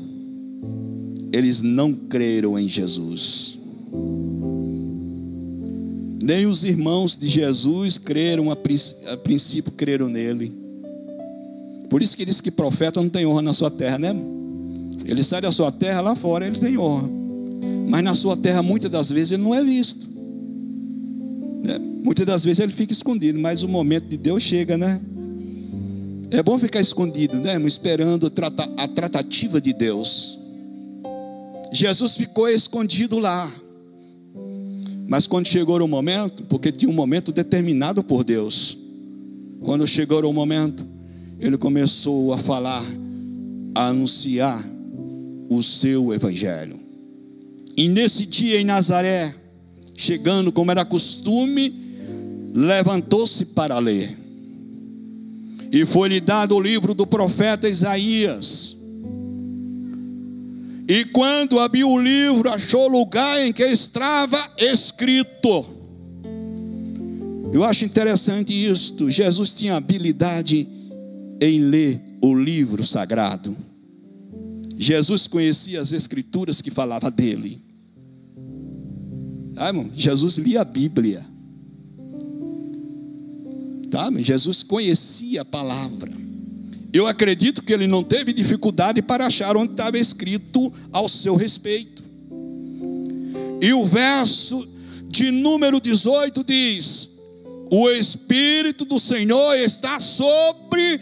eles não creram em Jesus. Nem os irmãos de Jesus creram, a princípio creram nele. Por isso que diz que profeta não tem honra na sua terra, né? Ele sai da sua terra, lá fora ele tem honra, mas na sua terra muitas das vezes ele não é visto, né? Muitas das vezes ele fica escondido, mas o momento de Deus chega, né? É bom ficar escondido, né? Esperando a tratativa de Deus. Jesus ficou escondido lá, mas quando chegou o momento, porque tinha um momento determinado por Deus, quando chegou o momento, ele começou a falar, a anunciar o seu evangelho. E nesse dia em Nazaré, chegando como era costume, levantou-se para ler, e foi-lhe dado o livro do profeta Isaías. E quando abriu o livro, achou o lugar em que estava escrito. Eu acho interessante isto. Jesus tinha habilidade em ler o livro sagrado. Jesus conhecia as escrituras que falavam dele. Irmão, Jesus lia a Bíblia. Tá, Jesus conhecia a palavra. Eu acredito que ele não teve dificuldade para achar onde estava escrito ao seu respeito. E o verso de número 18 diz: o Espírito do Senhor está sobre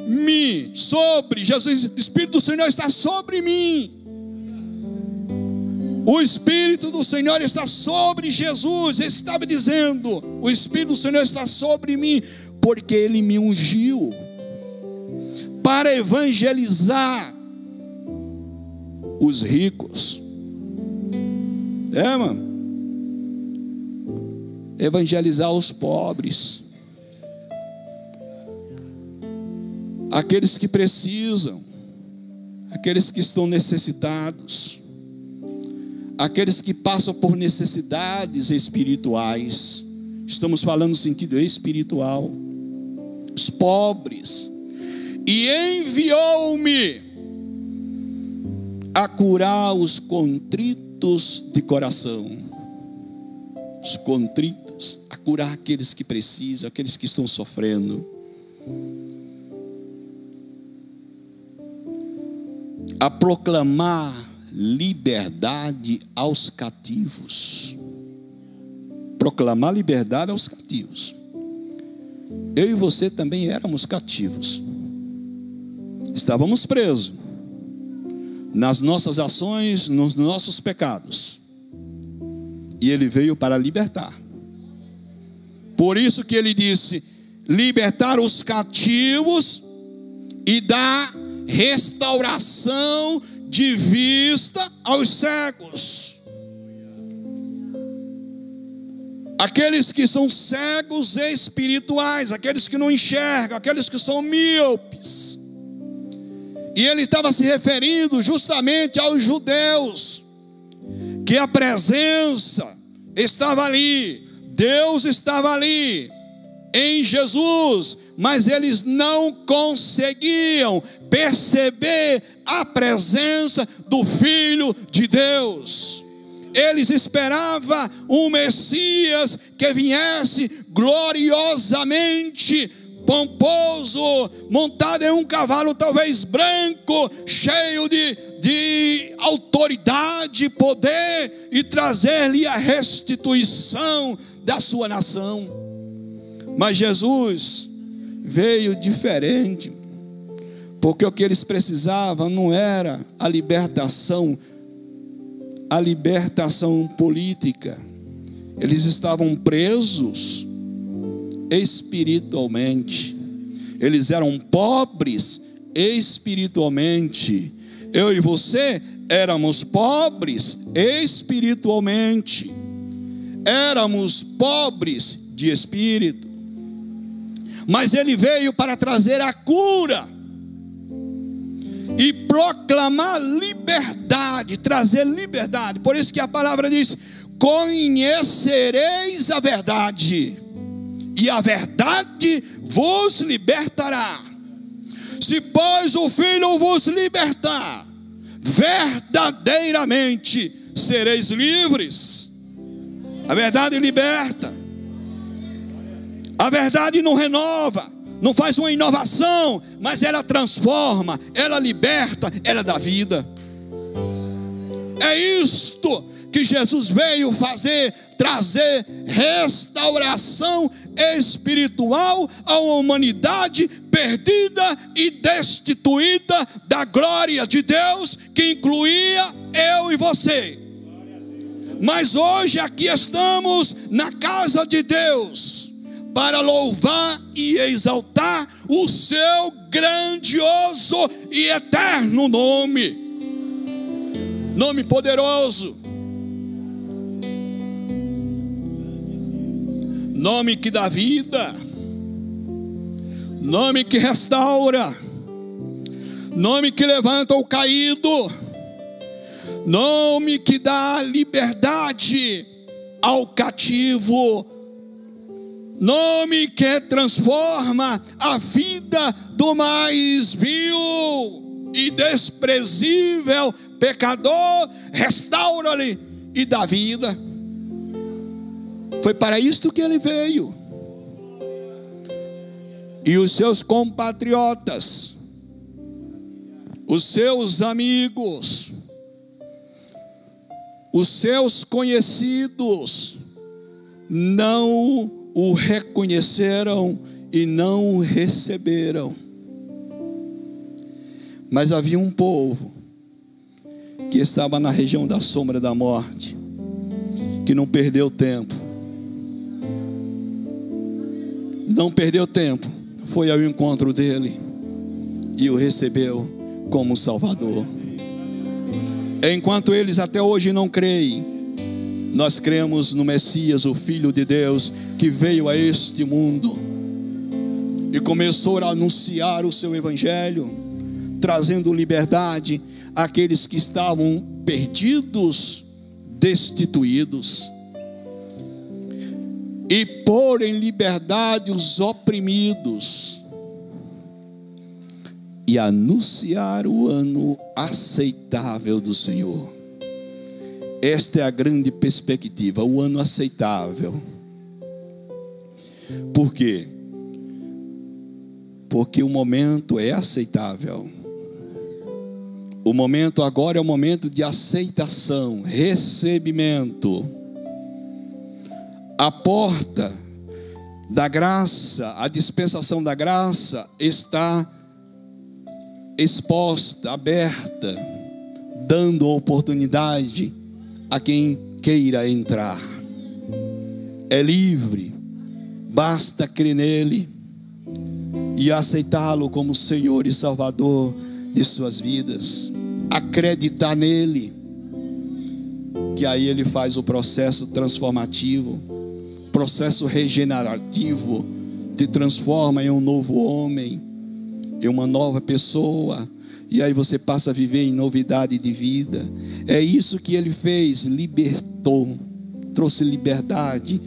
mim. Sobre Jesus, o Espírito do Senhor está sobre mim. O Espírito do Senhor está sobre Jesus. Ele estava dizendo: o Espírito do Senhor está sobre mim, porque Ele me ungiu para evangelizar os ricos. Mano, evangelizar os pobres, aqueles que precisam, aqueles que estão necessitados, aqueles que passam por necessidades espirituais. Estamos falando no sentido espiritual. Os pobres. E enviou-me a curar os contritos de coração. Os contritos, a curar aqueles que precisam, aqueles que estão sofrendo. A proclamar liberdade aos cativos. Proclamar liberdade aos cativos. Eu e você também éramos cativos. Estávamos presos. nas nossas ações, nos nossos pecados. E ele veio para libertar. Por isso que ele disse: libertar os cativos e dar restauração de vista aos cegos. Aqueles que são cegos espirituais, aqueles que não enxergam, aqueles que são míopes. E ele estava se referindo justamente aos judeus, que a presença estava ali, Deus estava ali, em Jesus, mas eles não conseguiam perceber a presença do Filho de Deus. Eles esperavam um Messias que viesse gloriosamente pomposo, montado em um cavalo talvez branco, cheio de autoridade, poder, e trazer-lhe a restituição da sua nação. Mas Jesus veio diferente, porque o que eles precisavam não era a libertação política. Eles estavam presos espiritualmente. Eles eram pobres espiritualmente. Eu e você éramos pobres espiritualmente. Éramos pobres de espírito. Mas ele veio para trazer a cura e proclamar liberdade, trazer liberdade. Por isso que a palavra diz: conhecereis a verdade, e a verdade vos libertará. Se pois o Filho vos libertar, verdadeiramente sereis livres. A verdade liberta. A verdade não renova, não faz uma inovação, mas ela transforma, ela liberta, ela dá vida. É isto que Jesus veio fazer, trazer restauração espiritual a uma humanidade perdida e destituída da glória de Deus, que incluía eu e você. Mas hoje aqui estamos na casa de Deus para louvar e exaltar o seu grandioso e eterno nome. Nome poderoso. Nome que dá vida. Nome que restaura. Nome que levanta o caído. Nome que dá liberdade ao cativo. Nome que transforma a vida do mais vil e desprezível pecador, restaura-lhe e dá vida. Foi para isto que ele veio. E os seus compatriotas, os seus amigos, os seus conhecidos não o reconheceram e não o receberam. Mas havia um povo que estava na região da sombra da morte, que não perdeu tempo. Não perdeu tempo, foi ao encontro dele e o recebeu como Salvador. Enquanto eles até hoje não creem, nós cremos no Messias, o Filho de Deus, que veio a este mundo e começou a anunciar o seu evangelho, trazendo liberdade àqueles que estavam perdidos, destituídos, e pôr em liberdade os oprimidos, e anunciar o ano aceitável do Senhor. Esta é a grande perspectiva, o ano aceitável. Por quê? Porque o momento é aceitável. O momento agora é o momento de aceitação, recebimento. A porta da graça, a dispensação da graça está exposta, aberta, dando oportunidade a quem queira entrar. É livre, basta crer nele e aceitá-lo como Senhor e Salvador de suas vidas, acreditar nele, que aí ele faz o processo transformativo, processo regenerativo, te transforma em um novo homem, em uma nova pessoa, e aí você passa a viver em novidade de vida. É isso que ele fez, libertou, trouxe liberdade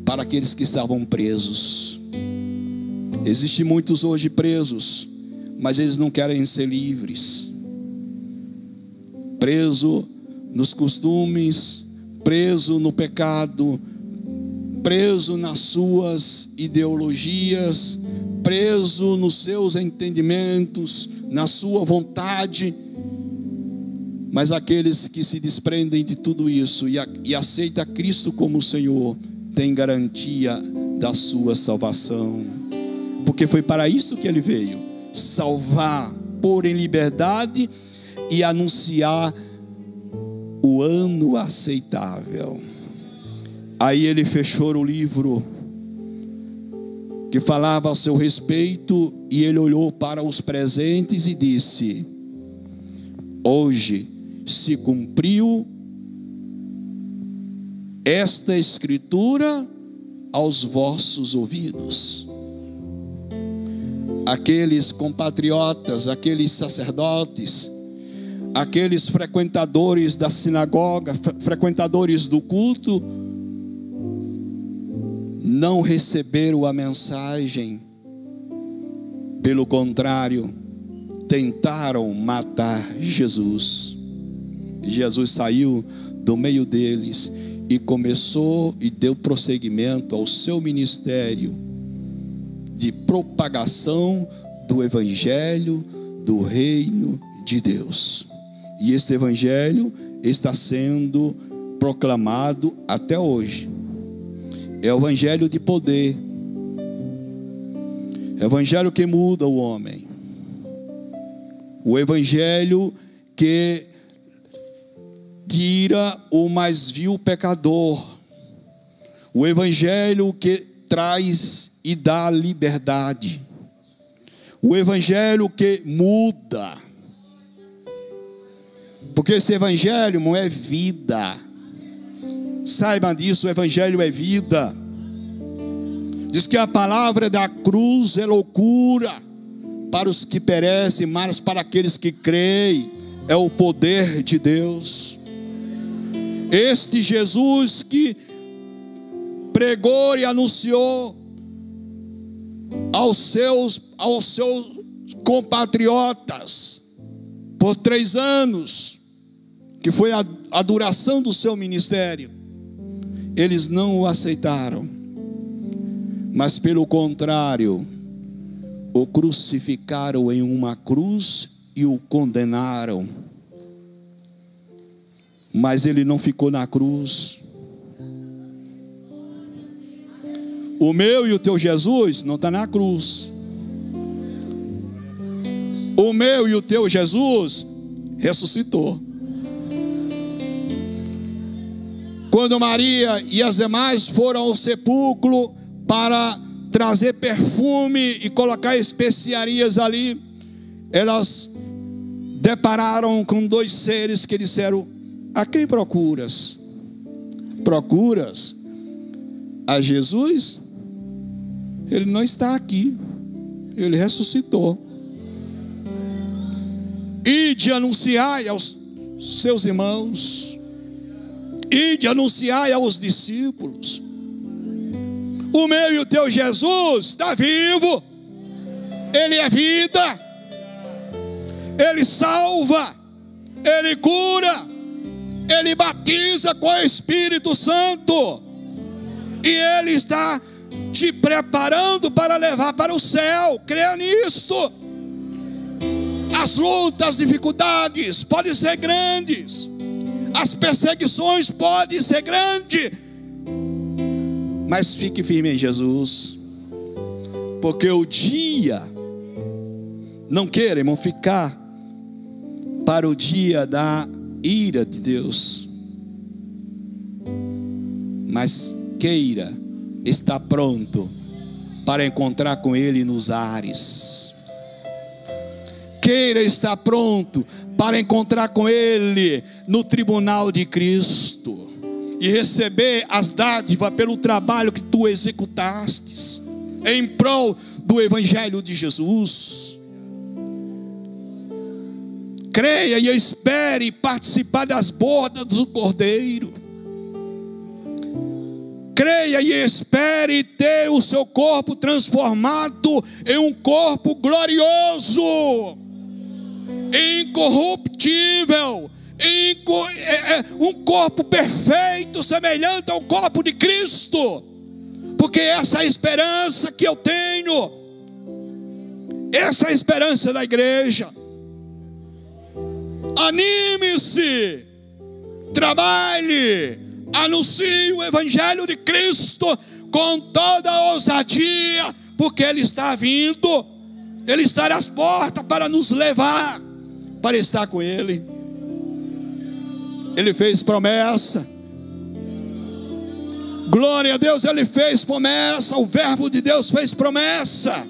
para aqueles que estavam presos. Existem muitos hoje presos, mas eles não querem ser livres, preso nos costumes, preso no pecado, preso nas suas ideologias, preso nos seus entendimentos, na sua vontade. Mas aqueles que se desprendem de tudo isso e aceitam Cristo como Senhor, têm garantia da sua salvação, porque foi para isso que ele veio: salvar, pôr em liberdade e anunciar o ano aceitável. Aí ele fechou o livro que falava a seu respeito, e ele olhou para os presentes e disse: hoje se cumpriu esta escritura aos vossos ouvidos. Aqueles compatriotas, aqueles sacerdotes, aqueles frequentadores da sinagoga, frequentadores do culto, não receberam a mensagem. Pelo contrário, tentaram matar Jesus. Jesus saiu do meio deles e começou e deu prosseguimento ao seu ministério de propagação do evangelho do reino de Deus. E este evangelho está sendo proclamado até hoje. É o evangelho de poder, é o evangelho que muda o homem, o evangelho que tira o mais vil pecador, o evangelho que traz e dá liberdade, o evangelho que muda, porque esse evangelho não é vida. Saiba disso, o evangelho é vida. Diz que a palavra da cruz é loucura para os que perecem, mas para aqueles que creem é o poder de Deus. Este Jesus que pregou e anunciou aos seus compatriotas por 3 anos, que foi a duração do seu ministério, eles não o aceitaram, mas pelo contrário, o crucificaram em uma cruz e o condenaram. Mas ele não ficou na cruz. O meu e o teu Jesus não está na cruz. O meu e o teu Jesus ressuscitou. Quando Maria e as demais foram ao sepulcro para trazer perfume e colocar especiarias ali, elas depararam com 2 seres que disseram: a quem procuras? Procuras a Jesus? Ele não está aqui, ele ressuscitou. Ide anunciai aos seus irmãos, ide anunciai aos discípulos: o meu e o teu Jesus está vivo, ele é vida, ele salva, ele cura, ele batiza com o Espírito Santo, e ele está te preparando para levar para o céu. Creia nisto. As lutas, as dificuldades podem ser grandes, as perseguições podem ser grandes, mas fique firme em Jesus, porque o dia, não queira, irmão, ficar para o dia da ira de Deus, mas queira estar pronto para encontrar com Ele nos ares. Queira estar pronto para encontrar com Ele no tribunal de Cristo e receber as dádivas pelo trabalho que tu executastes em prol do Evangelho de Jesus. Creia e espere participar das bodas do Cordeiro. Creia e espere ter o seu corpo transformado em um corpo glorioso, incorruptível, um corpo perfeito, semelhante ao corpo de Cristo. Porque essa é a esperança que eu tenho, essa é a esperança da igreja. Anime-se, trabalhe, anuncie o Evangelho de Cristo com toda a ousadia, porque Ele está vindo, Ele está às portas para nos levar para estar com Ele. Ele fez promessa, glória a Deus, Ele fez promessa, o Verbo de Deus fez promessa,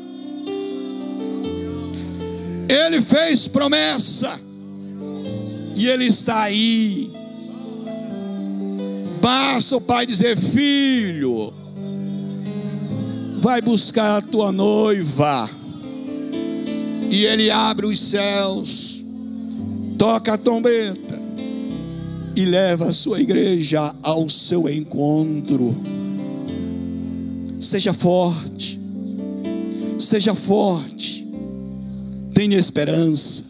Ele fez promessa, e Ele está aí. Basta o pai dizer: filho, vai buscar a tua noiva, e Ele abre os céus, toca a trombeta e leva a sua igreja ao seu encontro. Seja forte, tenha esperança,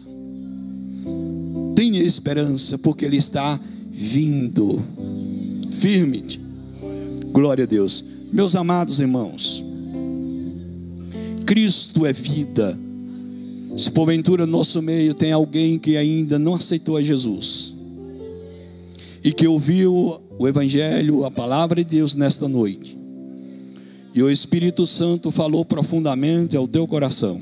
porque Ele está vindo. Firme-te. Glória a Deus. Meus amados irmãos, Cristo é vida. Se porventura no nosso meio tem alguém que ainda não aceitou a Jesus e que ouviu o Evangelho, a palavra de Deus nesta noite, e o Espírito Santo falou profundamente ao teu coração,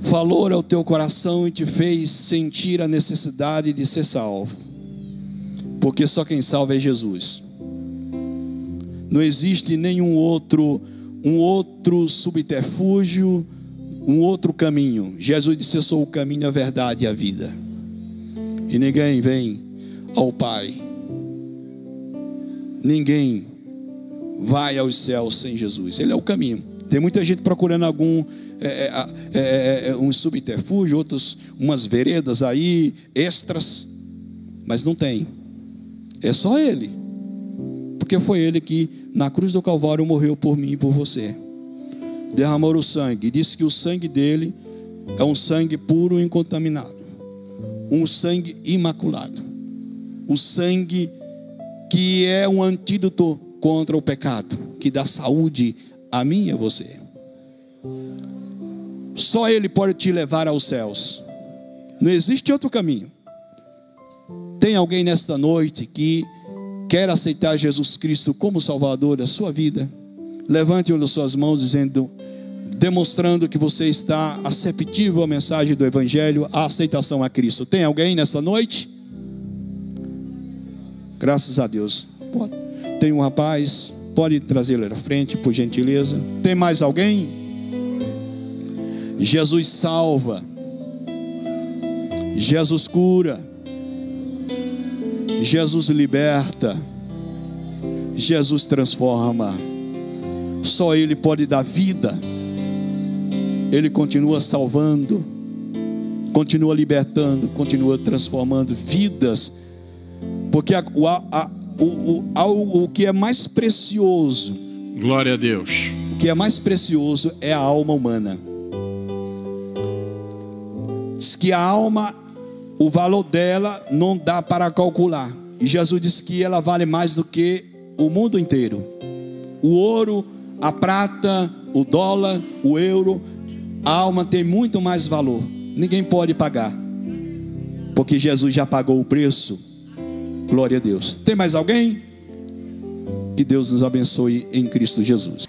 falou ao teu coração e te fez sentir a necessidade de ser salvo, porque só quem salva é Jesus. Não existe nenhum outro subterfúgio, um outro caminho. Jesus disse: eu sou o caminho, a verdade e a vida, e ninguém vem ao Pai, ninguém vai aos céus sem Jesus. Ele é o caminho. Tem muita gente procurando um subterfúgio, outros, umas veredas aí, extras, mas não tem. É só Ele, porque foi Ele que na cruz do Calvário morreu por mim e por você, derramou o sangue, e disse que o sangue dele é um sangue puro e incontaminado, um sangue imaculado, o sangue que é um antídoto contra o pecado, que dá saúde a mim e a você. Só Ele pode te levar aos céus. Não existe outro caminho. Tem alguém nesta noite que quer aceitar Jesus Cristo como Salvador da sua vida? Levante uma das suas mãos, demonstrando que você está aceptível à mensagem do Evangelho, à aceitação a Cristo. Tem alguém nesta noite? Graças a Deus. Tem um rapaz, pode trazê-lo à frente, por gentileza. Tem mais alguém? Jesus salva, Jesus cura, Jesus liberta, Jesus transforma. Só Ele pode dar vida. Ele continua salvando, continua libertando, continua transformando vidas, porque o que é mais precioso, glória a Deus, o que é mais precioso é a alma humana. Diz que a alma, o valor dela não dá para calcular, e Jesus disse que ela vale mais do que o mundo inteiro. O ouro, a prata, o dólar, o euro, a alma tem muito mais valor. Ninguém pode pagar, porque Jesus já pagou o preço. Glória a Deus. Tem mais alguém? Que Deus nos abençoe em Cristo Jesus.